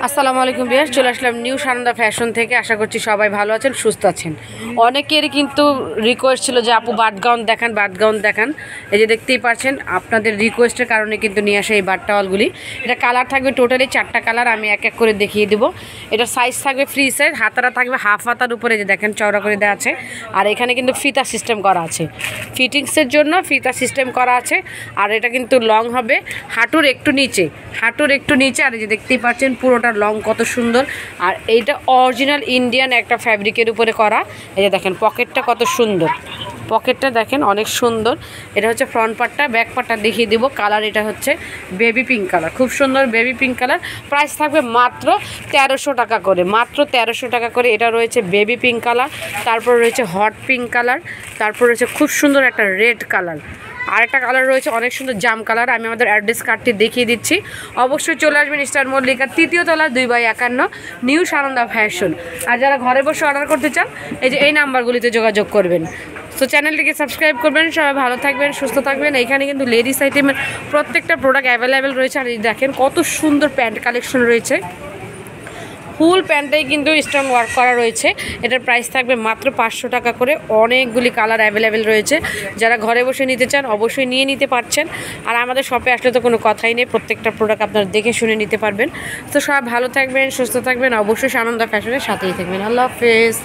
আসসালামু আলাইকুম ভিউয়ার্স, চলে আসলাম নিউ সানন্দা ফ্যাশন থেকে। আশা করছি সবাই ভালো আছেন, সুস্থ আছেন। অনেকেরই কিন্তু রিকোয়েস্ট ছিল যে আপু বাট গাউন দেখান। এই যে দেখতেই পাচ্ছেন, আপনাদের রিকোয়েস্টের কারণে কিন্তু নিয়ে আসে এই বাট টাওয়ালগুলি। এটা কালার থাকবে টোটালি 4টা কালার, আমি এক এক করে দেখিয়ে দেবো। এটা সাইজ থাকবে ফ্রি সাইজ, হাতারা থাকবে হাফ হাতার উপরে, যে দেখেন চওড়া করে দেওয়া আছে। আর এখানে কিন্তু ফিতা সিস্টেম করা আছে, ফিটিংসের জন্য ফিতা সিস্টেম করা আছে। আর এটা কিন্তু লং হবে হাঁটুর একটু নিচে, আর এই যে দেখতেই পাচ্ছেন পুরোটা লং কত সুন্দর। আর এইটা অরিজিনাল ইন্ডিয়ান একটা ফ্যাব্রিকের উপরে করা। এই যে দেখেন পকেটটা কত সুন্দর, পকেটটা দেখেন অনেক সুন্দর। এটা হচ্ছে ফ্রন্ট পার্টটা, ব্যাক পার্টটা দেখিয়ে দিব। কালার এটা হচ্ছে বেবি পিঙ্ক কালার, খুব সুন্দর বেবি পিঙ্ক কালার। প্রাইস থাকবে মাত্র 1300 টাকা করে, মাত্র 1300 টাকা করে। এটা রয়েছে বেবি পিঙ্ক কালার, তারপর রয়েছে হট পিঙ্ক কালার, তারপর রয়েছে খুব সুন্দর একটা রেড কালার। আরেকটা কালার রয়েছে অনেক সুন্দর জাম কালার। আমি আমাদের অ্যাড্রেস কার্ডটি দেখিয়ে দিচ্ছি, অবশ্যই চলে আসবেন স্টার মল্লিকার 3য় তলা 2/51 নিউ সানন্দা ফ্যাশন। আর যারা ঘরে বসে অর্ডার করতে চান, এই যে এই নাম্বারগুলিতে যোগাযোগ করবেন। তো চ্যানেলটিকে সাবস্ক্রাইব করবেন। সবাই ভালো থাকবেন, সুস্থ থাকবেন। এখানে কিন্তু লেডিস আইটেমের প্রত্যেকটা প্রোডাক্ট অ্যাভেলেবেল রয়েছে। আর এই দেখেন কত সুন্দর প্যান্ট কালেকশন রয়েছে, ফুল প্যান্টটাই কিন্তু স্টোন ওয়ার্ক করা রয়েছে। এটার প্রাইস থাকবে মাত্র 500 টাকা করে। অনেকগুলি কালার অ্যাভেলেবেল রয়েছে, যারা ঘরে বসে নিতে চান অবশ্যই নিয়ে নিতে পারছেন। আর আমাদের শপে আসলে তো কোনো কথাই নেই, প্রত্যেকটা প্রোডাক্ট আপনারা দেখে শুনে নিতে পারবেন। তো সবাই ভালো থাকবেন, সুস্থ থাকবেন, অবশ্যই সানন্দা ফ্যাশনের সাথেই থাকবেন। আল্লাহ হাফেজ।